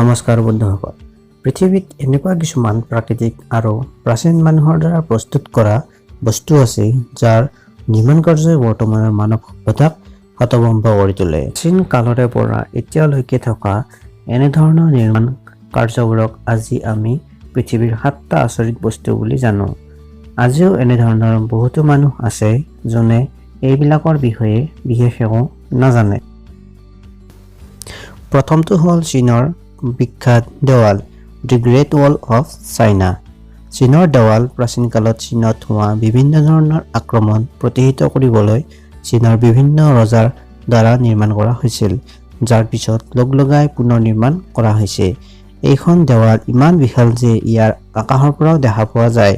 নমস্কাৰ বন্ধুসকল। পৃথিৱীত এনেকুৱা কিছুমান প্ৰাকৃতিক আৰু প্ৰাচীন মানুহৰ দ্বাৰা প্ৰস্তুত কৰা বস্তু আছে যাৰ নিৰ্মাণ কাৰ্যই বৰ্তমানৰ মানৱ সভ্যতাক হতভম্ব কৰি তোলে। প্ৰাচীন কালৰে পৰা এতিয়ালৈকে থকা এনেধৰণৰ নিৰ্মাণ কাৰ্যবোৰক আজি আমি পৃথিৱীৰ 7টা আচৰিত বস্তু বুলি জানো। আজিও এনেধৰণৰ বহুতো মানুহ আছে যোনে এইবিলাকৰ বিষয়ে বিশেষ একো নাজানে। প্ৰথমটো হ'ল চীনৰ বিখ্যাত দেৱাল, দি গ্ৰেট ৱাল অফ চাইনা। চীনৰ দেৱাল প্ৰাচীন কালত চীনত হোৱা বিভিন্ন ধৰণৰ আক্ৰমণ প্ৰতিহত কৰিবলৈ চীনৰ বিভিন্ন ৰজাৰ দ্বাৰা নিৰ্মাণ কৰা হৈছিল, যাৰ পিছত লগাই পুনৰ নিৰ্মাণ কৰা হৈছে। এইখন দেৱাল ইমান বিশাল যে ইয়াৰ আকাশৰ পৰাও দেখা পোৱা যায়।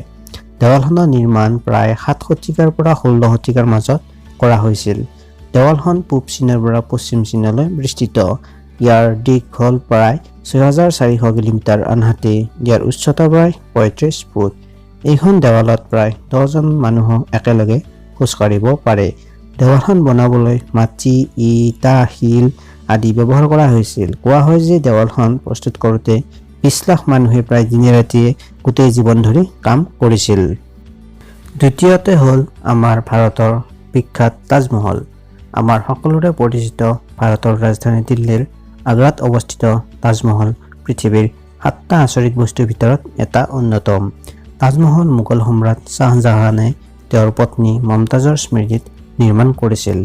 দেৱালখনৰ নিৰ্মাণ প্ৰায় 7 শতিকাৰ পৰা 16 শতিকাৰ মাজত কৰা হৈছিল। দেৱালখন পূব চীনৰ পৰা পশ্চিম চীনলৈ বিস্তৃত। ইয়াৰ দীঘল প্ৰায় 6400 কিলোমিটাৰ, আনহাতে ইয়াৰ উচ্চতা প্ৰায় 35 ফুট। এইখন দেৱালত প্ৰায় 10 জন মানুহ একেলগে খোজ কাঢ়িব পাৰে। দেৱালখন বনাবলৈ মাটি, ইটা, শিল আদি ব্যৱহাৰ কৰা হৈছিল। কোৱা হয় যে দেৱালখন প্ৰস্তুত কৰোঁতে 20 লাখ মানুহে প্ৰায় দিনে ৰাতিয়ে গোটেই জীৱন ধৰি কাম কৰিছিল। দ্বিতীয়তে হ'ল আমাৰ ভাৰতৰ বিখ্যাত তাজমহল। আমাৰ সকলোৰে পৰিচিত ভাৰতৰ ৰাজধানী দিল্লীৰ আগ্ৰাত অৱস্থিত তাজমহল পৃথিৱীৰ 7টা আচৰিত বস্তুৰ ভিতৰত এটা অন্যতম। তাজমহল মোগল সম্ৰাট শ্বাহজাহানে তেওঁৰ পত্নী মমতাজৰ স্মৃতিত নিৰ্মাণ কৰিছিল।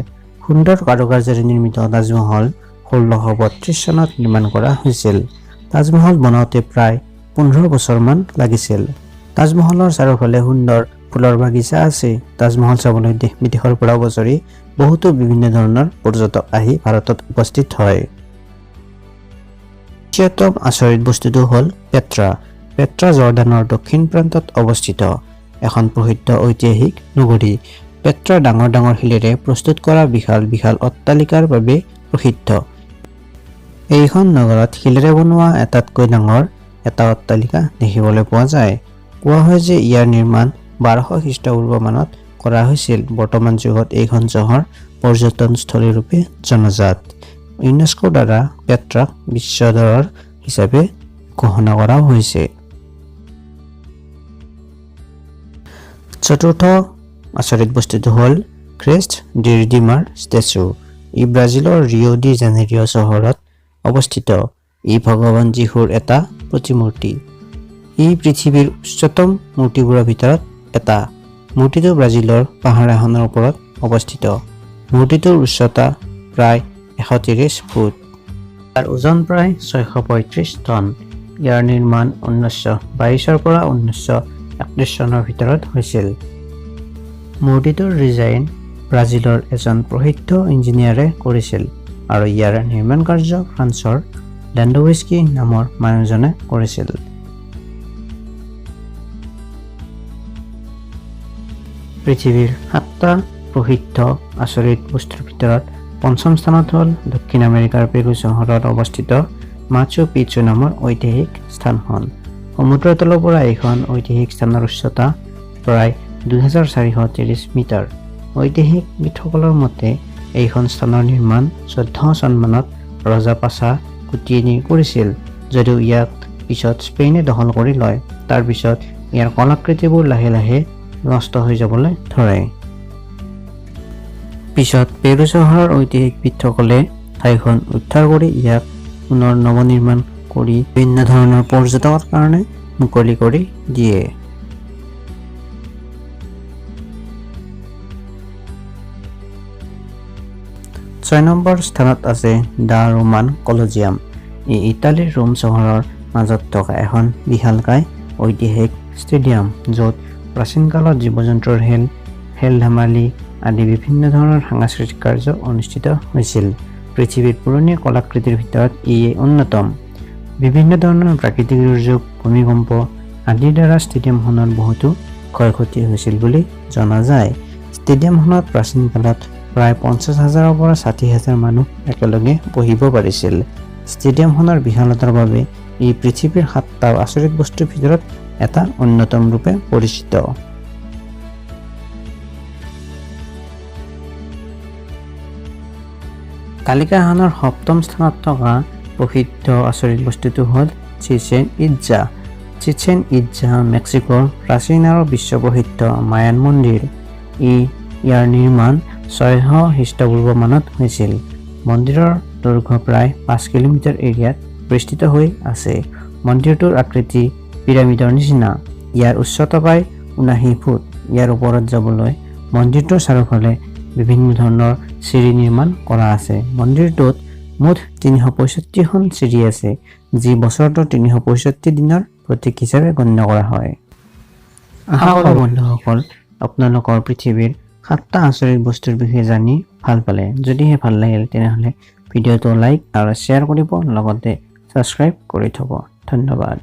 সুন্দৰ কাৰুকাৰ্যৰে নিৰ্মিত তাজমহল 1632 চনত নিৰ্মাণ কৰা হৈছিল। তাজমহল বনাওঁতে প্ৰায় 15 বছৰমান লাগিছিল। তাজমহলৰ চাৰিওফালে সুন্দৰ ফুলৰ বাগিচা আছে। তাজমহল চাবলৈ দেশ বিদেশৰ পৰা বছৰি বহুতো বিভিন্ন ধৰণৰ পৰ্যটক আহি ভাৰতত উপস্থিত হয়। তৃতীয়তম আচৰিত বস্তুটো হ'ল পেট্ৰা। পেট্ৰা জৰ্ডানৰ দক্ষিণ প্ৰান্তত অৱস্থিত এখন প্ৰসিদ্ধ ঐতিহাসিক নগৰী। পেট্ৰা ডাঙৰ ডাঙৰ শিলেৰে প্ৰস্তুত কৰা বিশাল বিশাল অট্টালিকাৰ বাবে প্ৰসিদ্ধ। এইখন নগৰত শিলেৰে বনোৱা এটাতকৈ ডাঙৰ এটা অট্টালিকা দেখিবলৈ পোৱা যায়। কোৱা হয় যে ইয়াৰ নিৰ্মাণ 1200 খ্ৰীষ্টপূৰ্ব মানত কৰা হৈছিল। বৰ্তমান যুগত এইখন চহৰ পৰ্যটনস্থলী ৰূপে জনাজাত। ইউনেস্কোৰ দ্বাৰা পেট্ৰাক বিশ্ব ধৰোহৰ হিচাপে ঘোষণা কৰা হৈছে। চতুৰ্থ আচৰিত বস্তুটো হ'ল ক্ৰিষ্ট ডি ৰিডিমাৰ ষ্টেচু। ই ব্ৰাজিলৰ ৰিঅ' ডি জেনেৰিঅ' চহৰত অৱস্থিত। ই ভগৱান যীশুৰ এটা প্ৰতিমূৰ্তি। ই পৃথিৱীৰ উচ্চতম মূৰ্তিবোৰৰ ভিতৰত এটা। মূৰ্তিটো ব্ৰাজিলৰ পাহাৰ এখনৰ ওপৰত অৱস্থিত। মূৰ্তিটোৰ উচ্চতা প্ৰায় 130 ফুট। তাৰ ওজন প্ৰায় 635 টন। ইয়াৰ নিৰ্মাণ 1922 পৰা 1931 চনৰ ভিতৰত হৈছিল। মূৰ্তিটোৰ ডিজাইন ব্ৰাজিলৰ এজন প্ৰসিদ্ধ ইঞ্জিনিয়াৰে কৰিছিল আৰু ইয়াৰ নিৰ্মাণ কাৰ্য ফ্ৰান্সৰ লেণ্ডৱস্কি নামৰ মানুহজনে কৰিছিল। পৃথিৱীৰ 7টা প্ৰসিদ্ধ আচৰিত বস্তুৰ ভিতৰত পঞ্চম স্থানত হ'ল দক্ষিণ আমেৰিকাৰ পেৰু চহৰত অৱস্থিত মাচু পিচ্চু নামৰ ঐতিহাসিক স্থানখন। সমুদ্ৰৰ তলৰ পৰা এইখন ঐতিহাসিক স্থানৰ উচ্চতা প্ৰায় 2430 মিটাৰ। ঐতিহাসিকবিদসকলৰ মতে এইখন স্থানৰ নিৰ্মাণ 14 চনমানত ৰজা পাছা কুটিয়েনি কৰিছিল, যদিও ইয়াক পিছত স্পেইনে দখল কৰি লয়। তাৰ পিছত ইয়াৰ কলাকৃতিবোৰ লাহে লাহে নষ্ট হৈ যাবলৈ ধৰে। পিছত পেৰু চহৰৰ ঐতিহাসিকবিদসকলে ঠাইখন উদ্ধাৰ কৰি ইয়াক পুনৰ নৱনিৰ্মাণ কৰি বিভিন্ন ধৰণৰ পৰ্যটকৰ কাৰণে মুকলি কৰি দিয়ে। ছয় নম্বৰ স্থানত আছে দ্য ৰোমান কলজিয়াম। ই ইটালীৰ ৰোম চহৰৰ মাজত থকা এখন বিশালকায় ঐতিহাসিক ষ্টেডিয়াম, য'ত প্ৰাচীন কালত জীৱ-জন্তুৰ খেল ধেমালি আদি বিভিন্ন ধৰণৰ সাংস্কৃতিক কাৰ্য অনুষ্ঠিত হৈছিল। পৃথিৱীৰ পুৰণি কলাকৃতিৰ ভিতৰত ই অন্যতম। বিভিন্ন ধৰণৰ প্ৰাকৃতিক দুৰ্যোগ, ভূমিকম্প আদিৰ দ্বাৰা ষ্টেডিয়ামখনৰ বহুতো ক্ষয়ক্ষতি হৈছিল বুলি জনা যায়। ষ্টেডিয়ামখনত প্ৰাচীন কালত প্ৰায় 50,000 পৰা 60,000 মানুহ একেলগে বহিব পাৰিছিল। ষ্টেডিয়ামখনৰ বিশালতাৰ বাবে ই পৃথিৱীৰ 7টা আচৰিত বস্তুৰ ভিতৰত এটা অন্যতম ৰূপে পৰিচিত। তালিকাখনৰ 7ম স্থানত থকা প্ৰসিদ্ধ আচৰিত বস্তুটো হ'ল চিচেন ইটজা। চিচেন ইটজা মেক্সিকোৰ প্ৰাচীন আৰু বিশ্ব প্ৰসিদ্ধ মায়ান মন্দিৰ। ইয়াৰ নিৰ্মাণ 600 খ্ৰীষ্টপূৰ্ব মানত হৈছিল। মন্দিৰৰ দৈৰ্ঘ্য প্ৰায় 5 কিলোমিটাৰ এৰিয়াত বিস্তৃত হৈ আছে। মন্দিৰটোৰ আকৃতি পিৰামিডৰ নিচিনা। ইয়াৰ উচ্চতা প্ৰায় 79 ফুট। ইয়াৰ ওপৰত যাবলৈ মন্দিৰটোৰ চাৰিওফালে বিভিন্ন ধৰণৰ চিৰি নিৰ্মাণ কৰা আছে। মন্দিৰটোত মুঠ 365খন চিৰি আছে, যি বছৰটোৰ 365 দিনৰ প্ৰতীক হিচাপে গণ্য কৰা হয়। আশা কৰোঁ বন্ধুসকল আপোনালোকৰ পৃথিৱীৰ 7টা আচৰিত বস্তুৰ বিষয়ে জানি ভাল পালে। যদিহে ভাল লাগিল তেনেহ'লে ভিডিঅ'টো লাইক আৰু শ্বেয়াৰ কৰিব, লগতে ছাবস্ক্ৰাইব কৰি থ'ব। ধন্যবাদ।